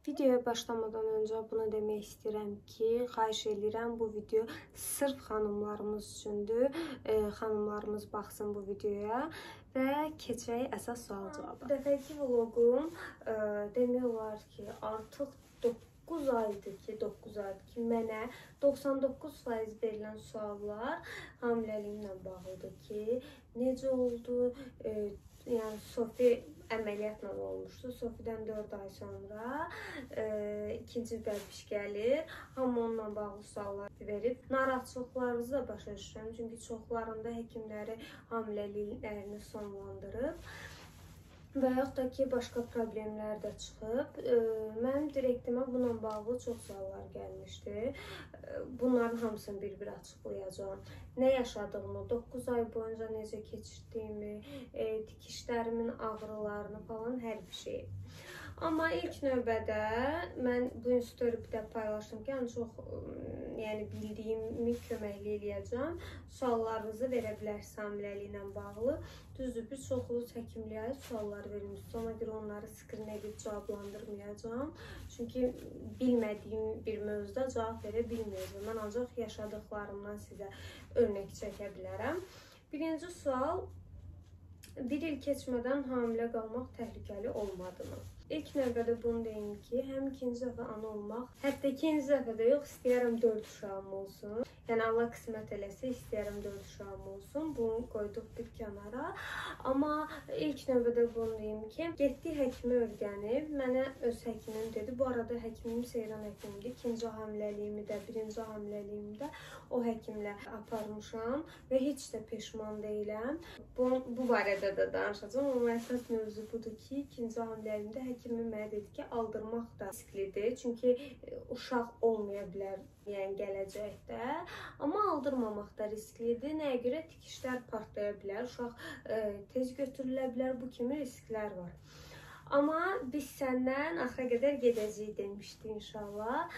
Videoya başlamadan öncə bunu demək istəyirəm ki, xahiş edirəm bu video sırf xanımlarımız üçündür. Xanımlarımız baxsın bu videoya və keçək əsas sual cavaba. Bu dəfəki vloqum demək olar ki, artıq 9 aydır ki, mənə 99% verilən suallar hamiləliyimlə bağlıdır ki, necə oldu? Yəni Sofi əməliyyatla olmuşdu. Sofidən 4 ay sonra ikinci bəbiş gəlir. Hamı onunla bağlı suallar verib. Narahatçılıqlarınızı da başa düşürəm. Çünki çoxlarında həkimləri hamiləliklərini sonlandırıb. Və yaxud da ki, başqa problemlər də çıxıb. Mənim direktimə bununla bağlı çox suallar gəlmişdi. Bunların hamısını bir-bir açıqlayacağım. Nə yaşadığımı, 9 ay boyunca necə keçirdiyimi, dikişlərimin ağrılarını falan, hər bir şey. Amma ilk növbədə mən bu story-də paylaşdım ki, ən çox bildiyimi köməkli eləyəcəm. Suallarınızı verə bilərsiniz hamiləliklə bağlı. Düzdür, bir çoxunuz həkimliyə suallar vermişsiniz. Ona görə onları skrin edib cavablandırmayacağım. Çünki bilmədiyim bir mövzuda cavab verə bilməyəcəm. Mən ancaq yaşadıqlarımdan sizə örnək çəkə bilərəm. Birinci sual, bir il keçmədən hamilə qalmaq təhlükəli olmadımı? İlk növbədə bunu deyim ki, həm ikinci dəfə ana olmaq, hətta ikinci dəfədə yox, istəyərəm 4 uşağım olsun. Yəni Allah qismət eləsə, istəyərəm 4 uşağım olsun. Bunu qoyduq bir kənara. Amma ilk növbədə bunu deyim ki, getdik həkimi öyrənib, mənə öz həkimim dedi. Bu arada həkimim Seyran həkimimdir. İkinci hamiləliyimi də, birinci hamiləliyimi də o həkimlə aparmışam və heç də peşman deyiləm. Bu barədə də danışacağım. Amma əsas mövzu budur ki, ikinci hamiləliyimdə həkimim mənə dedi ki, aldırmaq da risklidir. Çünki uşaq olmaya bilər, yəni gələcəkdə. Amma aldırmamaq da risklidir. Nəyə görə? Tikişlər partlaya bilər, uşaq tez götürülə bilər, bu kimi risklər var. Amma biz səndən axıra qədər gedəcəyik demişdi inşallah.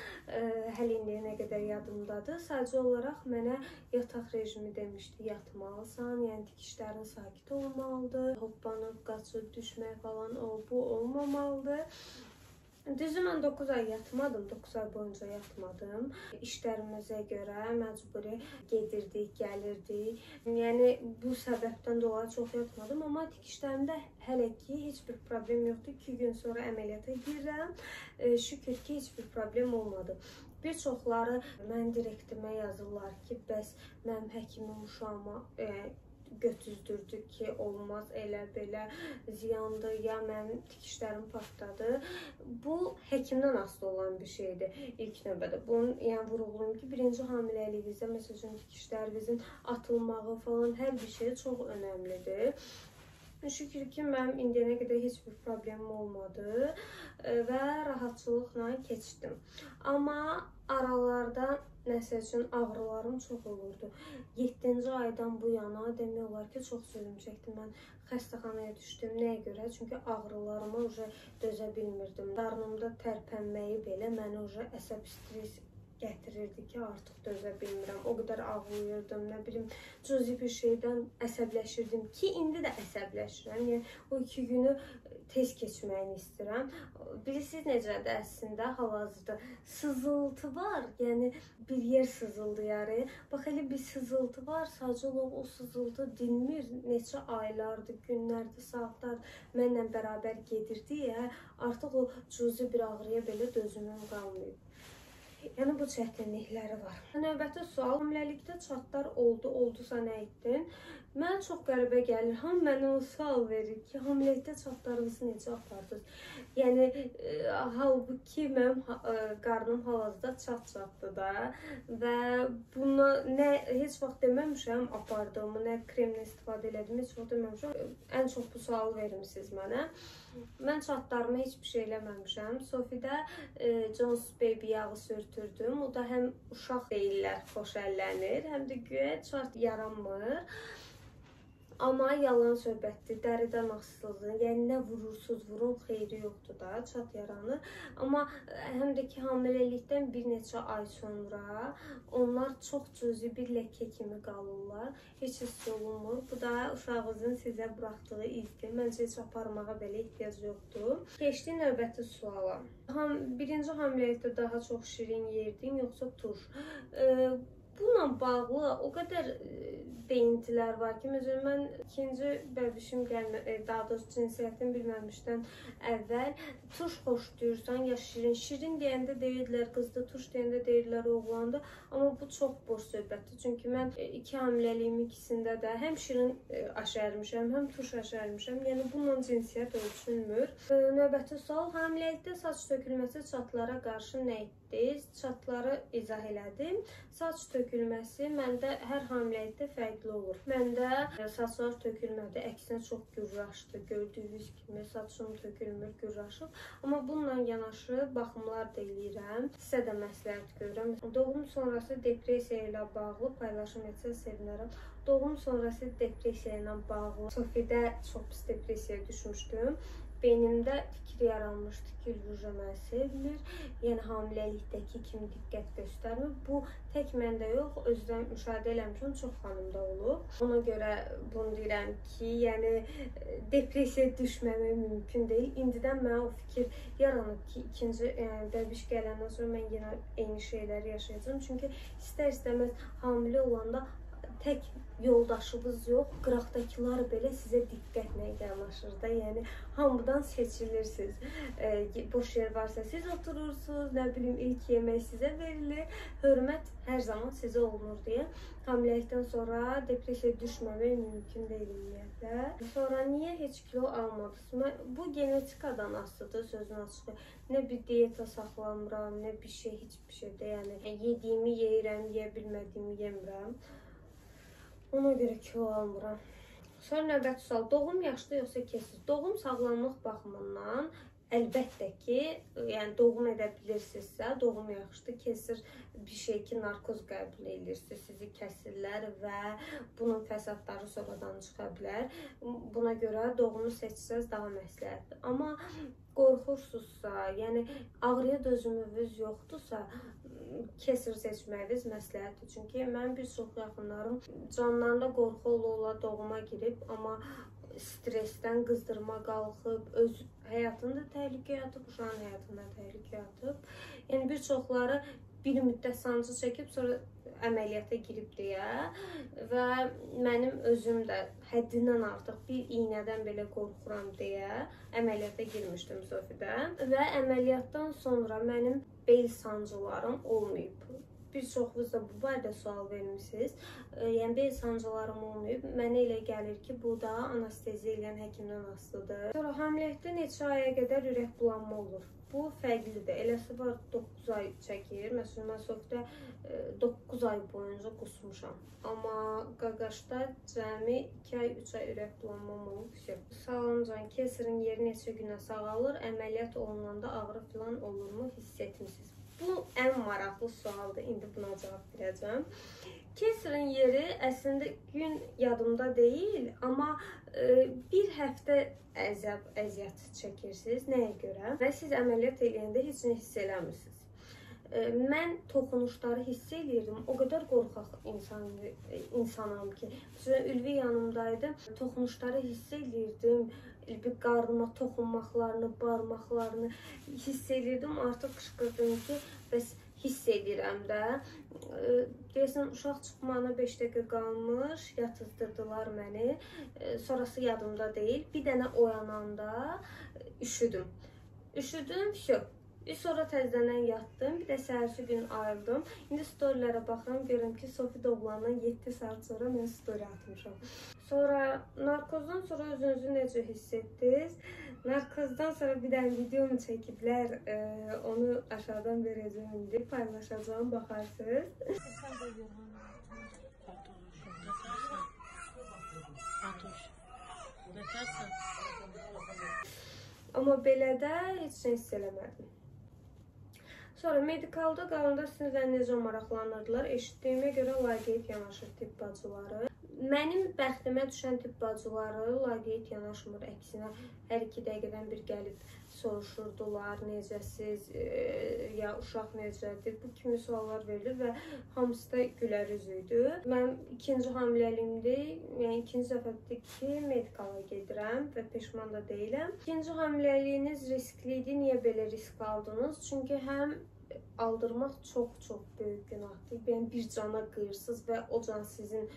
Hələ indiyənə qədər yadımdadır. Sadəcə olaraq mənə yataq rejimi demişdi, yatmalısan, yəni tikişlərin sakit olmalıdır. Hoppanıb, qaçıb, düşmək falan bu olmamalıdır. Düzü mən 9 ay yatmadım, 9 ay boyunca yatmadım. İşlərimizə görə məcburi gedirdik, gəlirdik. Yəni bu səbəbdən dolayı çox yatmadım, amma tikişlərimdə hələ ki heç bir problem yoxdur. 2 gün sonra əməliyyata girirəm. Şükür ki, heç bir problem olmadı. Bir çoxları mən direktimə yazırlar ki, bəs mənim həkimim uşağıma götüzdürdü ki, olmaz elə belə ziyandır, ya mənim tikişlərim partladı. Bu həkimdən asılı olan bir şeydir ilk növbədə. Bunu vurğulayım ki, birinci hamiləliyinizdə məsələn tikişlərinizin atılmağı falan hər bir şey çox önəmlidir. Şükür ki, mənim indiyənə qədər heç bir problemim olmadı və rahatçılıqla keçdim. Amma aralarda məsəl üçün ağrılarım çox olurdu. 7-ci aydan bu yana demək olar ki, çox zülüm çəkdim. Mən xəstəxanaya düşdüm. Nəyə görə? Çünki ağrılarıma dözə bilmirdim. Qarnımda tərpənməyi belə mənə əsəb stres gətirirdi ki, artıq dözə bilmirəm. O qədər ağlayırdım, nə bilim, cüzi bir şeydən əsəbləşirdim ki, indi də əsəbləşirəm. Yəni, o 2 günü tez keçməyini istəyirəm. Bilirsiniz necədir əslində, hal-hazırda sızıltı var, yəni bir yer sızıldayarı. Bax, elə bir sızıltı var, sadəcə o sızıltı dinmir. Neçə aylardır, günlərdir, saatlardır mənlə bərabər gedirdi, artıq o cüzi bir ağrıya belə dözümüm qalmayıb. Yəni bu çətinlikləri var. Növbəti sual, hamiləlikdə çatlar oldusa nə etdin? Mən çox qəribə gəlir. Hamı mənə o sual verir ki, hamiləlikdə çatlarınızı necə apardınız? Yəni, halbuki mənim qarnım hal-hazırda çat-çatdır da və buna heç vaxt deməmişəm apardığımı, nə kremlə istifadə elədim, heç vaxt deməmişəm. Ən çox bu sualı vermişsiniz mənə. Mən çatlarımı heç bir şey eləməmişəm. Sofidə Jones Baby yağı sürtürdüm. O da həm uşaq deyirlər, xoş əllənir, həm də güya çat yaranmır. Amma yalan söhbətdir, dəridən asılıdır. Yəni nə vurursunuz vurun, xeyri yoxdur da, çat yaranır. Amma həm də ki, hamiləlikdən bir neçə ay sonra onlar çox cüzi bir ləkə kimi qalırlar. Heç hiss olunmur. Bu da uşağınızın sizə buraxdığı izdir. Məncə heç aparmağa belə ehtiyac yoxdur. Keçdi növbəti suala. Birinci hamiləlikdə daha çox şirin yerdin, yoxsa turş? Bununla bağlı o qədər deyintilər var ki, məsələn, mən ikinci bəbişim daha doğrusu cinsiyyətini bilməmişdən əvvəl turş xoşlayırsan ya şirin. Şirin deyəndə deyirdilər qızdı, turş deyəndə deyirdilər oğlandı. Amma bu çox boş söhbətdir. Çünki mən iki hamiləliyim ikisində də həm şirin aşərmişəm, həm turş aşərmişəm. Yəni bununla cinsiyyət ölçülmür. Növbəti sual, hamiləlikdə saç tökülməsi çatlara qarşı nə etdiniz? Çatları izah elədim. Saç tökülməsi məndə hər hamiləlikdə fərqli olur. Məndə saçlar tökülmədi, əksinə çox gürraşdı. Gördüyünüz kimi saçım tökülmür, gürraşıb. Amma bununla yanaşı baxımlar da eləyirəm. Sizə də məsləhət görürəm. Doğum sonrası depressiya ilə bağlı paylaşım etsəz sevinərəm. Doğum sonrası depressiya ilə bağlı Sofidə çox pis depressiyaya düşmüşdüm. Beynimdə fikir yaranmışdı ki, Lüja məni sevmir, yəni hamiləlikdəki kimi diqqət göstərmir. Bu tək məndə yox, özdən müşahidə eləmişəm, çox xanımda olub. Ona görə bunu deyirəm ki, yəni depressiyaya düşməmək mümkün deyil. İndidən mənə o fikir yaranıb ki, ikinci bəbiş gələndən sonra mən yenə eyni şeyləri yaşayacağım. Çünki istər-istəməz hamilə olanda tək yoldaşınız yox, qıraqdakılar belə sizə diqqətlə yanaşır da. Yəni hamıdan seçilirsiniz. Boş yer varsa siz oturursunuz, nə bilim ilk yemək sizə verilir. Hörmət hər zaman sizə olunur deyə. Hamiləlikdən sonra depressiyaya düşməmək mümkün deyil ümumiyyətlə. Sonra niyə heç kilo almadınız? Bu genetikadan asılıdır, sözün açığı. Nə bir diyeta saxlamıram, nə bir şey, heç bir şeydə. Yəni yediyimi yeyirəm, yeyə bilmədiyimi yemirəm. Ona görə kilo almıram. Sonra növbəti sual, doğum yaşlı yoxsa kəsir? Doğum sağlamlıq baxımından əlbəttə ki, yəni doğum edə bilirsinizsə, doğum yaxşıdır. Kəsir bir şey ki, narkoz qəbul edirsiniz, sizi kəsirlər və bunun fəsadları sonradan çıxa bilər. Buna görə doğumu seçsəz daha məsləhətdir. Amma qorxursunuzsa, yəni ağrıya dözümünüz yoxdursa, kəsir seçməyiniz məsləhətdir. Çünki mənim bir çox yaxınlarım canlarında qorxu ola doğuma girib, amma stressdən qızdırma qalxıb, öz həyatında təhlükəyə atıb, uşağın həyatında təhlükəyə atıb. Yəni bir çoxları bir müddət sancı çəkib, sonra əməliyyata girib deyə və mənim özüm də həddindən artıq bir iynədən belə qorxuram deyə əməliyyata girmişdim Sofidə və əməliyyatdan sonra mənim bel sancılarım olmayıb. Bir çoxunuz da bu barədə sual vermişsiniz. Yəni bel sancılarım olmayıb. Mənə elə gəlir ki, bu da anesteziya eləyən həkimdən asılıdır. Sonra hamiləlikdə neçə aya qədər ürək bulanma olur? Bu fərqlidir. Eləsi var 9 ay çəkir. Məsələn, mən Sofidə 9 ay boyunca qusmuşam. Amma qaqaşda cəmi 2 ay, 3 ay ürək bulanmam olub. Salamcan, kesirin yeri neçə günə sağalır? Əməliyyat olunanda ağrı falan olurmu? Hiss etmişsiniz. Bu ən maraqlı sualdır. İndi buna cavab verəcəm. Kesirin yeri əslində gün yadımda deyil, amma bir həftə əziyyət çəkirsiniz. Nəyə görə? Və siz əməliyyat eləyəndə heç nə hiss eləmirsiniz. Mən toxunuşları hiss eləyirdim. O qədər qorxaq insanam ki. Məsələn, Ülvi yanımdaydı. Toxunuşları hiss eləyirdim. Bir qarnıma toxunmaqlarını, barmaqlarını hiss eləyirdim. Artıq qışqırdım ki, bəs hiss edirəm də. Deyəsən, uşaq çıxmağına 5 dəqiqə qalmış, yatızdırdılar məni. Sonrası yadımda deyil. Bir dənə oyananda üşüdüm. Üşüdüm, sonra təzədən yatdım. Bir də səhərsi gün ayıldım. İndi storylərə baxıram, görürəm ki, Sofi doğulandan 7 saat sonra mən story atmışam. Sonra narkozdan sonra özünüzü necə hiss etdiniz? Narkozdan sonra bir dənə videomu çəkiblər. Onu aşağıdan verəcəm indi. Paylaşacağım, baxarsınız. Amma belə də heç nə hiss eləmədim. Sonra medikalda qalanda sinirlə necə maraqlanırdılar? Eşitdiyimə görə laqeyd yanaşır tibb bacıları. Mənim bəxtimə düşən tibb bacıları laqeyd yanaşmır, əksinə hər 2 dəqiqədən bir gəlib soruşurdular, necəsiz, ya uşaq necədir, bu kimi suallar verilir və hamısı da gülər üzüydü. Mənim 2-ci hamiləliyimdir, yəni 2-ci dəfədir ki, medikala gedirəm və peşman da deyiləm. 2-ci hamiləliyiniz riskli idi, niyə belə risk aldınız? Çünki həm aldırmaq çox böyük günahdır. Yəni bir cana qıyırsınız və o can sizin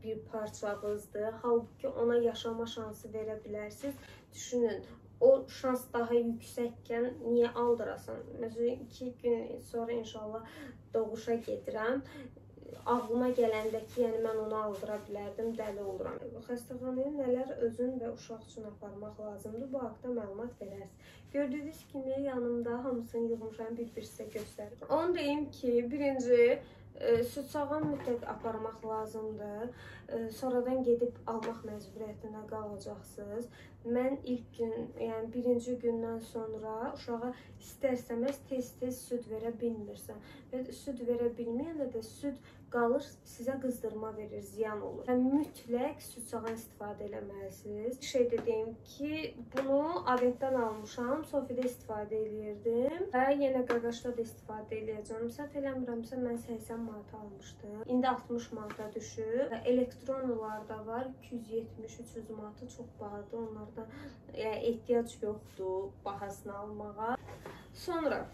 bir parçanızdır. Halbuki ona yaşama şansı verə bilərsiniz. Düşünün, o şans daha yüksəkkən niyə aldırasan? Məsələn, 2 gün sonra inşallah doğuşa gedirəm. Ağlıma gələndə ki, yəni mən onu aldıra bilərdim, dəli oluram. Xəstəxanaya nələr özün və uşaq üçün aparmaq lazımdır, bu haqda məlumat verərsiniz. Gördüyünüz kimi yanımda hamısını yığmışam, bir-bir sizə göstərirəm. Onu deyim ki, birinci, süd sağan mütləq aparmaq lazımdır. Sonradan gedib almaq məcburiyyətində qalacaqsınız. Mən ilk gün, yəni 1-ci gündən sonra uşağa istər-istəməz tez-tez süd verə bilmirsən. Və süd verə bilməyəndə də süd qalır, sizə qızdırma verir, ziyan olur. Və mütləq süd sağan istifadə eləməlisiniz. Bir şey də deyim ki, bunu Aventdən almışam, Sofidə istifadə eləyirdim və yenə Qaqaşda da istifadə eləyəcəm. Səhv eləmirəmsə, mən 80 manata almışdım. İndi 60 manata düşüb. Elektronlar da var, 270-300 manata çox bahadır. Onlardan ehtiyac yoxdur bahasını almağa. Sonra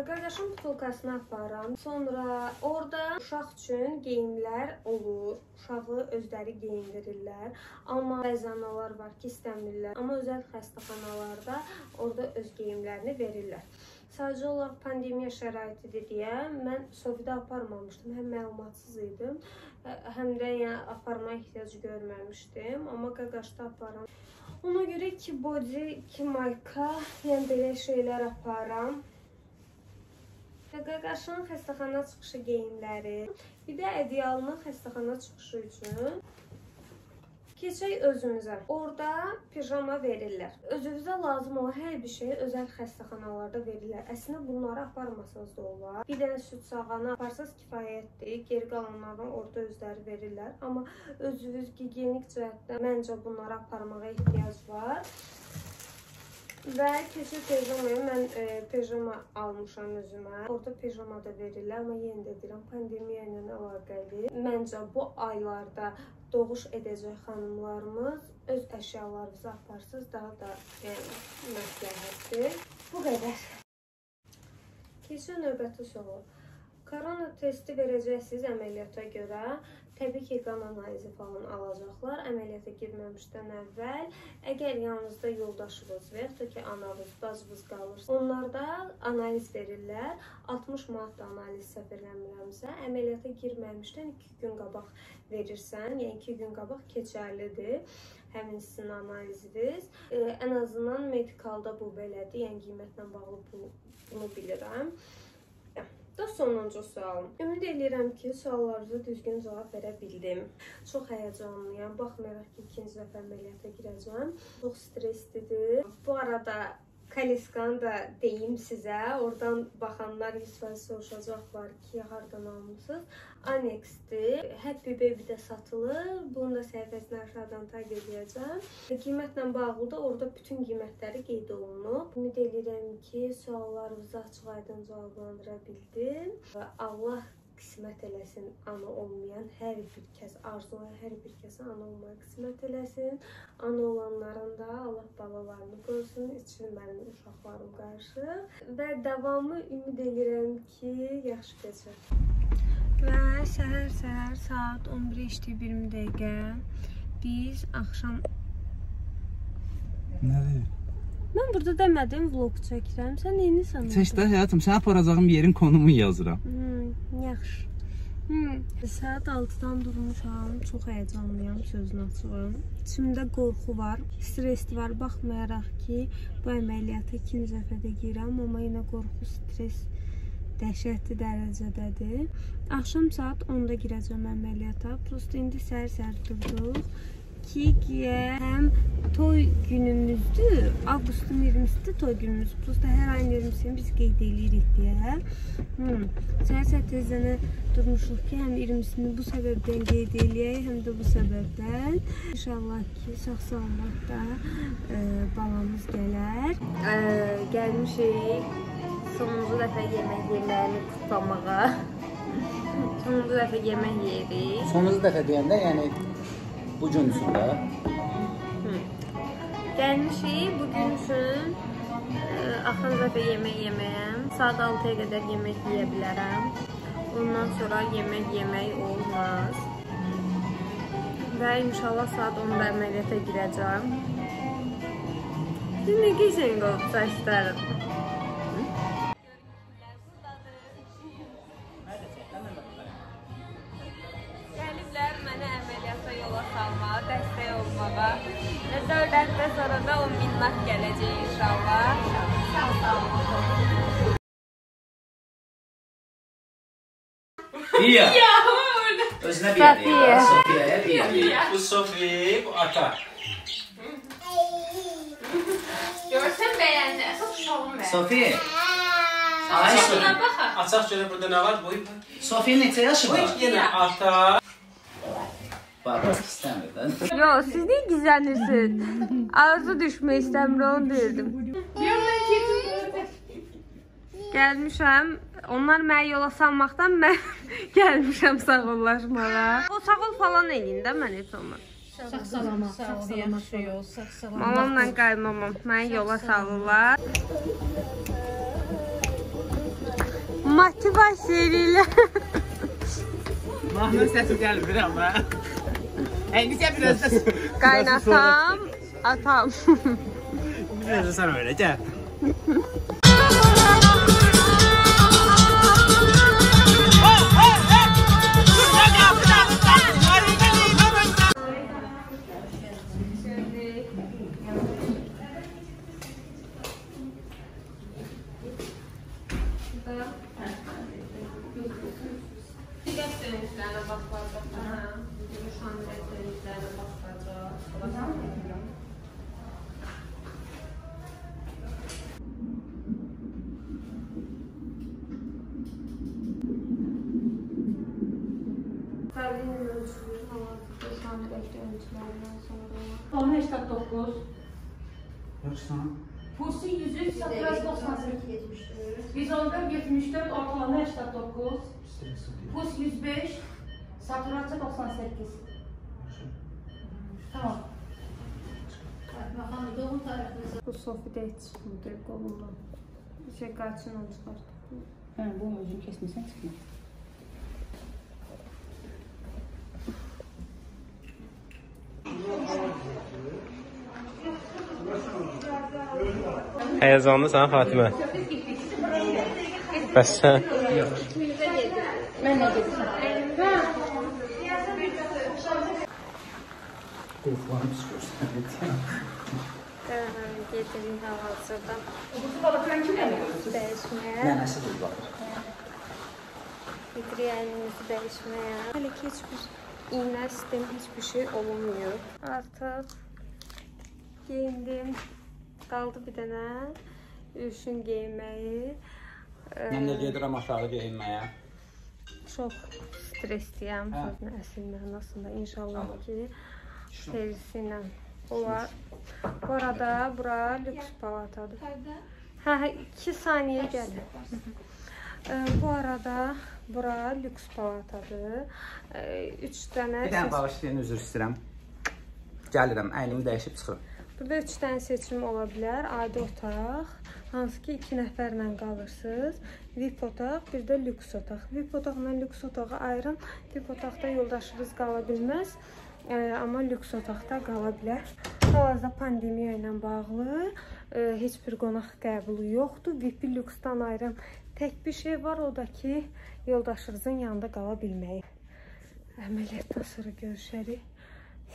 Qaqaşın butulkasını aparıram. Sonra orada uşaq üçün geyimlər olur. Uşağı özləri geyindirirlər. Amma bəzi analar var ki, istəmirlər. Amma özəl xəstəxanalarda orada öz geyimlərini verirlər. Sadəcə olaraq pandemiya şəraitidir deyə mən Sofidə aparmamışdım. Həm məlumatsız idim, həm də aparma ehtiyacı görməmişdim. Amma Qaqaşda aparıram. Ona görə 2 body, 2 mayka, yəni belə şeylər aparıram. Qaqaşın xəstəxana çıxışı geyimləri, bir də ədyalının xəstəxana çıxışı üçün. Keçək özümüzə. Orada pijama verirlər. Özünüzə lazım olan hər bir şeyi özəl xəstəxanalarda verirlər. Əslində bunları aparmasanız da olar. Bir dənə süd sağanı aparsanız kifayətdir. Geri qalanlardan orada özləri verirlər. Amma özünüz gigiyenik cəhətdən məncə bunları aparmağa ehtiyac var. Və keçir pijamaya, mən pijama almışam özümə. Orada pijama da verirlər, amma yenə də deyirəm, pandemiya ilə əlaqəli. Məncə bu aylarda doğuş edəcək xanımlarımız öz əşyalarınızı aparsınız, daha da məsləhətdir. Bu qədər. Keçir növbəti sual. Korona testi verəcəksiniz əməliyyata görə. Təbii ki, qan analizi falan alacaqlar əməliyyata girməmişdən əvvəl. Əgər yanınızda yoldaşınız və yaxud da ki, anavız, bacınız qalır, onlarda analiz verirlər. 60 manat da analiz səhv eləmirəmsə, əməliyyata girməmişdən 2 gün qabaq verirsən, yəni 2 gün qabaq keçərlidir həmin sizin analiziniz. Ən azından medikalda bu belədir, yəni qiymətlə bağlı bunu bilirəm. Da sonuncu sualım. Ümid edirəm ki, suallarınıza düzgün cavab verə bildim. Çox həyəcanlıyam. Baxmayaraq ki, 2-ci dəfə əməliyyata girəcəm. Çox streslidir. Bu arada Kaleskanı da deyim sizə. Oradan baxanlar 100% soruşacaqlar ki, hardan almışsınız. Anexdir. Happy Baby'də satılır. Bunun da səhifəsini aşağıdan tag edəcəm. Qiymətlə bağlı da orada bütün qiymətləri qeyd olunub. Ümid edirəm ki, suallarınızı açıq-aydın cavablandıra bildim. Və Allah qismət eləsin ana olmayan hər bir kəs, arzulayan hər bir kəsə ana olmayan qismət eləsin. Ana olanların da Allah balalarını qorusun, içilməli uşaqlarım qarşı. Və davamı ümid edirəm ki, yaxşı keçər. Və səhər saat 11:20 dəqiqə biz axşam... Nədir? Mən burada demədim, vlog çəkirəm. Sən neyini sanırdın? Çək də həyatım, sənə aparacağım yerin konumu yazıram. Yaxşı. Saat 6-dan durmuşam. Çox həyəcanlıyam, sözün açığım. İçimdə qorxu var, stresli var. Baxmayaraq ki, bu əməliyyata 2-ci dəfədə girirəm, amma yenə qorxu, stres dəhşətli dərəcədədir. Axşam saat 10-da girəcəm əməliyyata. Prosto indi səhər-səhər durduq Hem toy günümüzdür. Avqustun 20-sidir toy günümüz. Prosta hər ayın 20-sini biz qeyd edirik deyə. Səhər tezdən durmuşuq ki, həm 20-sini bu səbəbdən qeyd edək, həm də bu səbəbdən. İnşallah ki, sağ-salamatda balamız gələr. Gəlmişik sonuncu dəfə yemək yeməyini kutlamağa. Sonuncu dəfə yemək yeyirik. Sonuncu dəfə deyəndə, yəni bu gün üçün də. Gəlmişik bugün üçün axırıncı dəfə yemək yeməyəm. Saat 6-ya qədər yemək yeyə bilərəm. Ondan sonra yemək yemək olmaz. Və inşallah saat 10-da əməliyyata girəcəm. Nə geçən oldu saçlarım. Gəliblər mənə əməliyyata yola salmağa, dəstək olmağa. Və 4 həftə sonra da 10 minnat gələcək inşallah. Pia. Özünə bir Sofiya. Sofiyaya bir. Bu Sofiya, bu ata. Görsən bəyəndi, əsas uşağım bəyəndi. Sofiya. Açaq baxaq. Açaq görə burada nə var? Boy. Sofiya neçə yaşı var? Yenə ata. Bak, istəmir də. Yox, siz niyə gizlənirsiniz? Arzu düşmək istəmir, onu deyirdim. Gəlmişəm. Onlar məni yola salmaqdan mən gəlmişəm sağollaşmağa. O sağol falan eləyin də mən heç olmaz. Sağ-salamat, sağ-salamat. Mamamla qaymamam məni yola salırlar. Motivasiya edirlər. Mahnı səsi gəlmir amma. Əynizə biraz da... Qaynatam, atam. Biraz da sən öyle, gəl. Səviyyə ölçülür, hal-hazırda şu an ölçülərindən sonra. 1089. Yoxsan? Pulsu 103, saturası 98. 114, 74, ortalama 89. Puls 105, saturası 98. Tamam. Bu Sofi'də heç çıxmır qolundan. Bir şey qaçın onu çıxartdı. Hə, bu özünü kesmirsən çıxmır. Həyəcanlısan Fatimə. Bəs sən? Mən nə gedirsən? Qulflarım çıxıyorsun. Getirin hal-hazırda Bu balıqdan kim eləyirsiniz? dəyişməyə. Nənəsi dur baxır. Getirin əlinizi dəyişməyə. Hələ ki, heç bir iğnə, sistem, heç bir şey olunmuyor. Artıq geyindim. Qaldı bir dənə üşün geyinməyi. Mən də gedirəm aşağı geyinməyə. Çox stresliyəm sözün əsl mənasında. İnşallah ki, serisi ilə olar. Bu arada bura lüks palatadır. Hə, 2 saniyə gəlir. Bu arada bura lüks palatadır. 3 dənə... Bir dənə bağışlayın, üzr istəyirəm. Gəlirəm, əynimi dəyişib çıxıram. Burada 3 dənə seçim ola bilər. Adi otaq, hansı ki 2 nəfərlə qalırsınız. VIP otaq, bir də lüks otaq. VIP otaqla lüks otağı ayırın. VIP otaqda yoldaşınız qala bilməz. Amma lüks otaqda qala bilər. Hal-hazırda pandemiya ilə bağlı heç bir qonaq qəbulu yoxdur. VIP-i lüksdən ayıran tək bir şey var, o da ki, yoldaşınızın yanında qala bilməyi. Əməliyyatdan sonra görüşərik.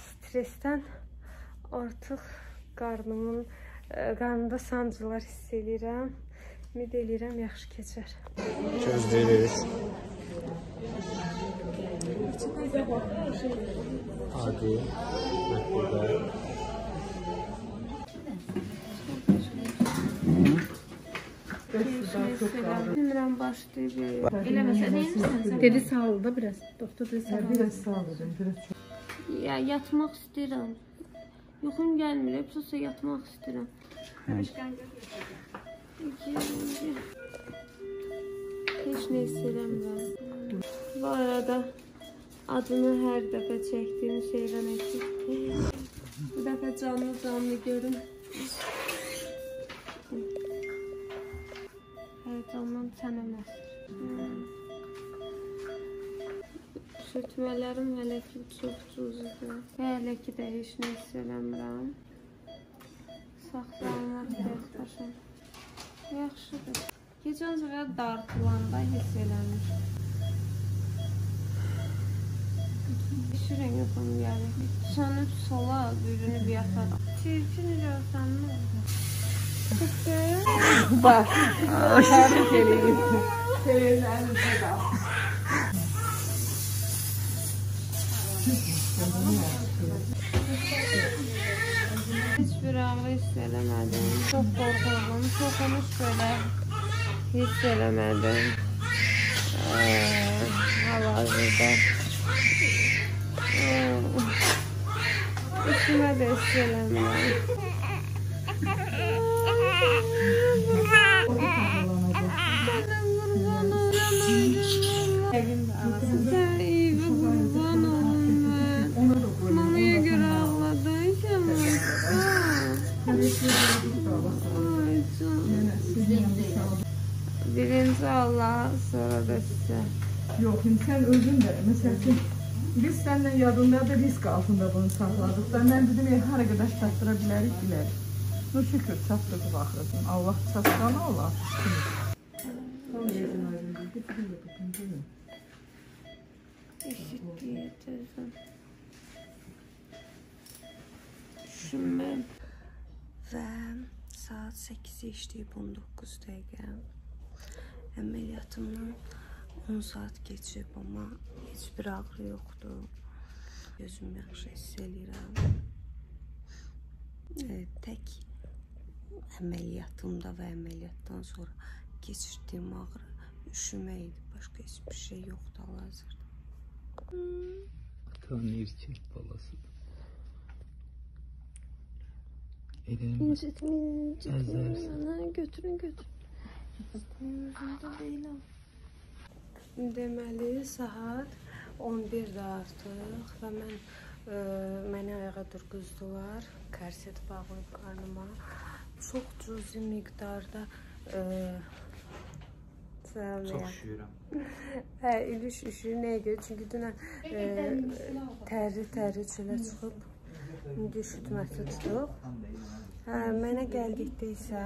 Stresdən artıq qarnımda sancılar hiss edirəm. Ümid eləyirəm yaxşı keçər. Gözləyirik. Adi. Burada. Bilmirəm başlayıb. Eləməsə neymişsən sən? Dedi sağ da biraz. Doktor dedi sağ Biraz sağ olun, biraz çok. Ya yatmaq istəyirəm. Yuxum gəlmir, hepsi yatmaq istəyirəm. Heç nə istəyirəm. Bu arada adını hər dəfə çəkdiyim şeydən eksik. Bu dəfə canlı görüm. Həyəcandan sənəməz. Sürtmələrim hələ ki çox cüzdür. Hələ ki də heç nə hiss eləmirəm. Saxlanmaq yaxşıdır. Yaxşıdır. Geçən səfər dartılanda hiss eləmiş. Şirin yuxum gəlir. Sönüb sola, bürünüb yatar. Çirkin görsən nə olur? Çəkəyə? Bak. Tebrik edeyim. Televizyonda da. Hiçbir ağrı hiss eləmədim. Çox qorxurdum. Çoxumuş belə hiss eləmədim. Hal-hazırda. İçimə də hiss eləmirəm. Sən iyi bir qurban olun mən. Mamaya görə ağladıysam. Ay canım. Birinci Allah, sonra da sizə. Yok, sen özün de. Mesela biz senden yadındadır risk altında bunu sakladık. Ben dedim her kadar çatdırabilirik bilərik. Bu şükür çatdırdık axırısın. Allah çatdıran olar. Eşitdiyəcəm. Düşünməm. Və saat 8-i işləyib 19 dəqiqə. Əməliyyatımdan 10 saat keçib, amma heç bir ağrı yoxdur. Gözüm yaxşı hiss eləyirəm. Tək əməliyyatımda və əməliyyatdan sonra keçirdiyim ağrı üşümə idi. Başqa heç bir şey yoxdur hal-hazırda. Atan erkek balasıdır. İncitmeyin. Götürün. Deməli, saat 11-də artıq və məni ayağa durğuzdular. Korset bağlayıb qarnıma. Çox cüzi miqdarda Çok üşüyürəm. İliş üşüyür. Nəyə görə? Çünki dünən tərli çölə çıxıb indi üşütməsi tutub. Mənə gəldikdə isə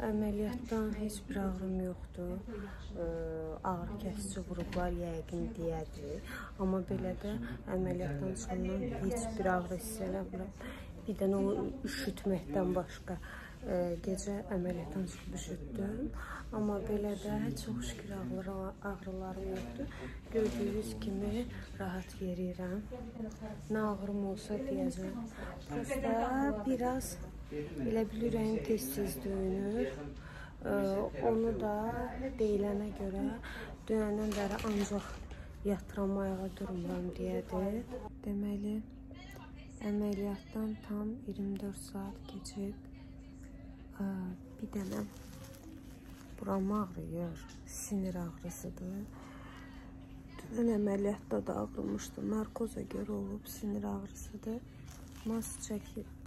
əməliyyatdan heç bir ağrım yoxdur. Ağrı kəsici vurublar yəqin deyədir. Amma belə də əməliyyatdan çıxandan heç bir ağrı hiss eləmirəm. Bir dənə o üşütməkdən başqa gecə əməliyyatdan çıxıb üşütdüm. Amma belə də çox şükür ağrılarım yoxdur. Gördüyünüz kimi rahat yeriyirəm. Nə ağrım olsa deyəcəm. Prosta biraz elə bilirəm tez-tez döyünür. Onu da deyilənə görə dönəndən bəri ancaq yatıram, ayağa durmuram deyədir. Deməli, əməliyyatdan tam 24 saat keçib. Bir dənə buram ağrıyır, sinir ağrısıdır. Dünən əməliyyatda da ağrımışdı. Narkoza görə olub, sinir ağrısıdır. Mask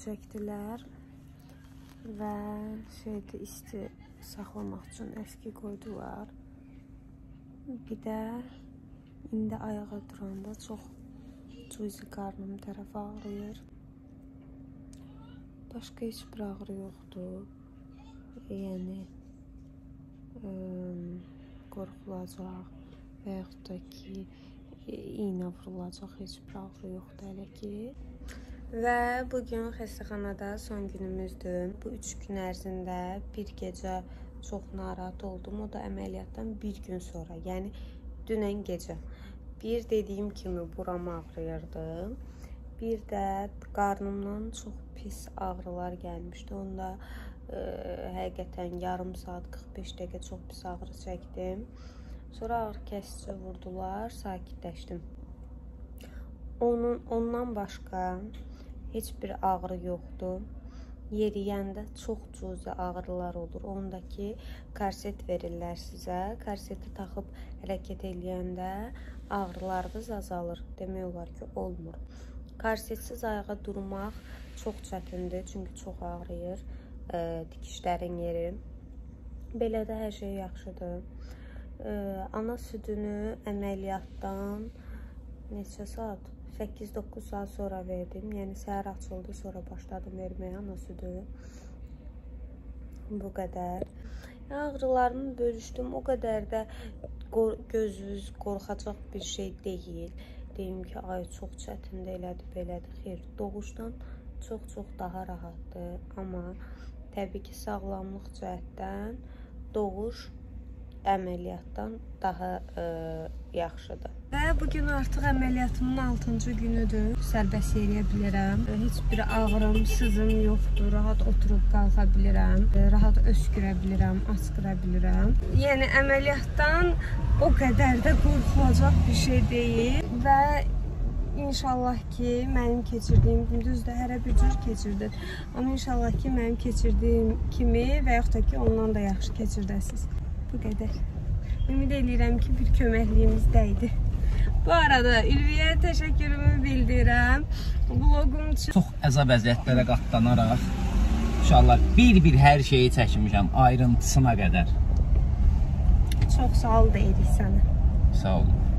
çəkdilər və isti saxlamaq üçün əski qoydular. Bir də indi ayağa duranda çox cüzi qarnım tərəf ağrıyır. Başqa heç bir ağrı yoxdur. Yəni qorxulacaq və yaxud da ki iynə vurulacaq heç bir ağrı yoxdur hələ ki. Və bugün xəstəxanada son günümüzdür. Bu 3 gün ərzində bir gecə çox narahat oldum. O da əməliyyatdan bir gün sonra, yəni dünən gecə. Bir dediyim kimi buram ağrıyırdı. Bir də qarnımdan çox pis ağrılar gəlmişdi. Onda həqiqətən yarım saat 45 dəqiqə çox pis ağrı çəkdim. Sonra ağrı kəsici vurdular, sakitləşdim. Ondan başqa heç bir ağrı yoxdur. Yeriyəndə çox cüzi ağrılar olur. Ondakı korset verirlər sizə. Korseti taxıb hərəkət eləyəndə ağrılarınız azalır. Demək olar ki, olmur. Korsetsiz ayağa durmaq çox çətindir, çünki çox ağrıyır dikişlərin yeri. Belə də hər şey yaxşıdır. Ana südünü əməliyyatdan neçə saat? 8-9 saat sonra verdim. Yəni səhər açıldı, sonra başladım verməyə ana südü. Bu qədər. Ağrılarımı bölüşdüm. O qədər də gözünüz qorxacaq bir şey deyil. Deyim ki, ay çox çətindir, elədir, belədir. Xeyr, doğuşdan çox daha rahatdır. Amma təbii ki, sağlamlıq cəhətdən doğuş əməliyyatdan daha yaxşıdır. Və bugün artıq əməliyyatımın 6-cı günüdür. Sərbəst yeriyə bilirəm. Heç bir ağrım, sızım yoxdur. Rahat oturub qalxa bilirəm. Rahat öskürə bilirəm, askıra bilirəm. Yəni əməliyyatdan o qədər də qorxulacaq bir şey deyil. Və İnşallah ki, mənim keçirdiyim, düzdür, hərə bir cür keçirdir. Amma inşallah ki, mənim keçirdiyim kimi və yaxud da ki, ondan da yaxşı keçirdəsiniz. Bu qədər. Ümid edirəm ki, bir köməkliyimiz dəydi. Bu arada Ülviyə təşəkkürümü bildirirəm. Vlogum üçün Çox əzab əziyyətlərə qatlanaraq inşallah bir hər şeyi çəkmişəm, ayrıntısına qədər. çox sağ ol deyirik sənə. Sağ olun.